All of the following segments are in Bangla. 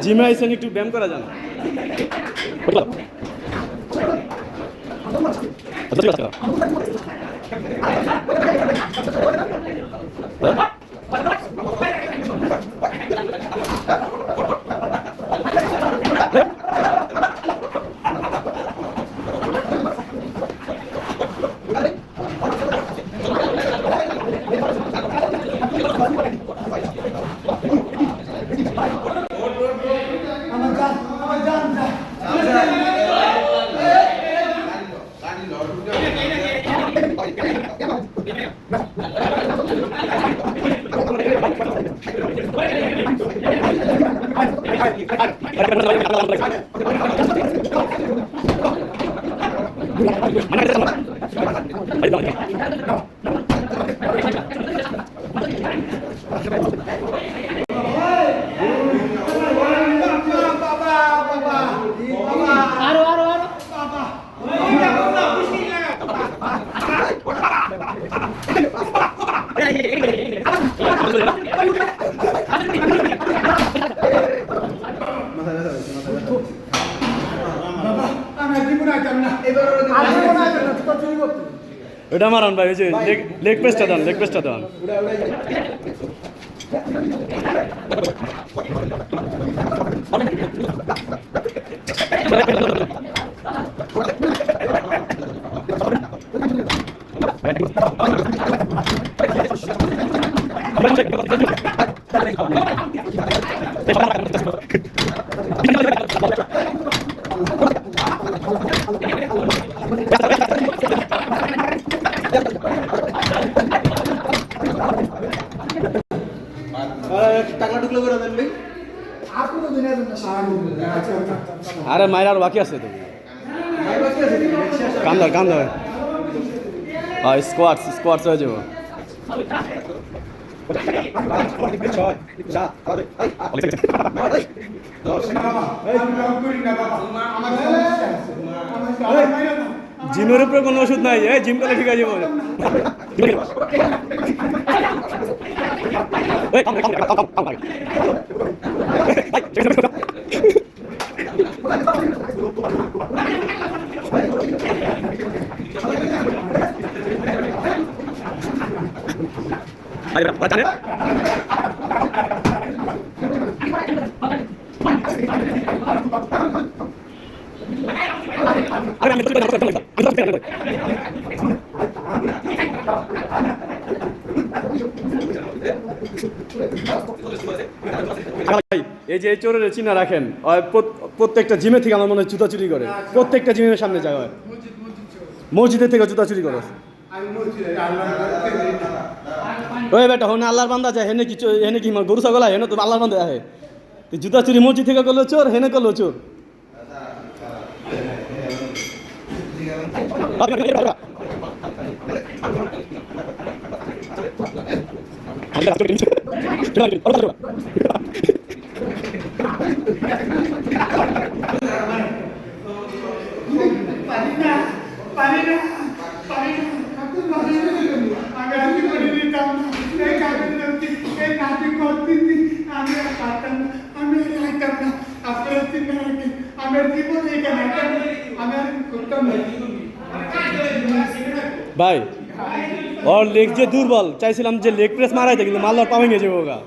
জিমে আইসেন একটু ব্যায়াম করা যান। ওটা মারান ভাই, ওই যে লেগ পেসটা দেন, লেগ পেসটা দেন। আরে মায়ের আর বাকি আছে তো, কান্দর কান্দর স্কোয়াডস স্কোয়াডস হয়ে যাবো। জিমের উপরে কোনো ওষুধ নাই, জিম করলে ঠিক আছে যাবো। এই যে চোরের চিহ্ন রাখেন, প্রত্যেকটা জিমে থেকে আমার মনে হয় জুতা চুরি করে, প্রত্যেকটা জিমের সামনে যায়, মসজিদের থেকে জুতা চুরি করে। ওই বেটা হনে আল্লাহর বান্দা যায়, হেনে কিছু হেনে কি গরু ছাগল হেনে তো আল্লাহর বান্দা আহে, জুতা চুরি মসজিদ থেকে করলো চোর, হেনে করলো চোর। ভাই ওর লেগ যে দুর্বল, চাইছিলাম যে লেগ প্রেস মারাইতে, কিন্তু মারলার পা ভেঙে যাবো গা।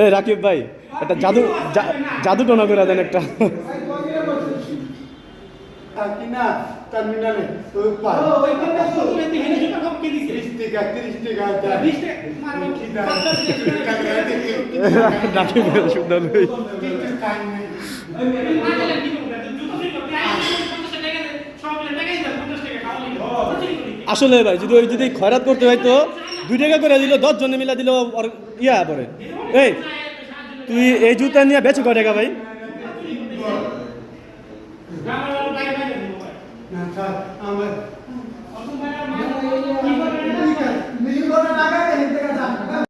এই রাকিব ভাই একটা জাদু জাদু টোনা করে দেন একটা। আসলে ভাই যদি খয়রাত করতে হয় তো 2 টাকা করে দিল, 10 জনে মিলা দিল ইয়া পরে। এই তুই এই জুতা নিয়ে বেচো কয় টাকা ভাই?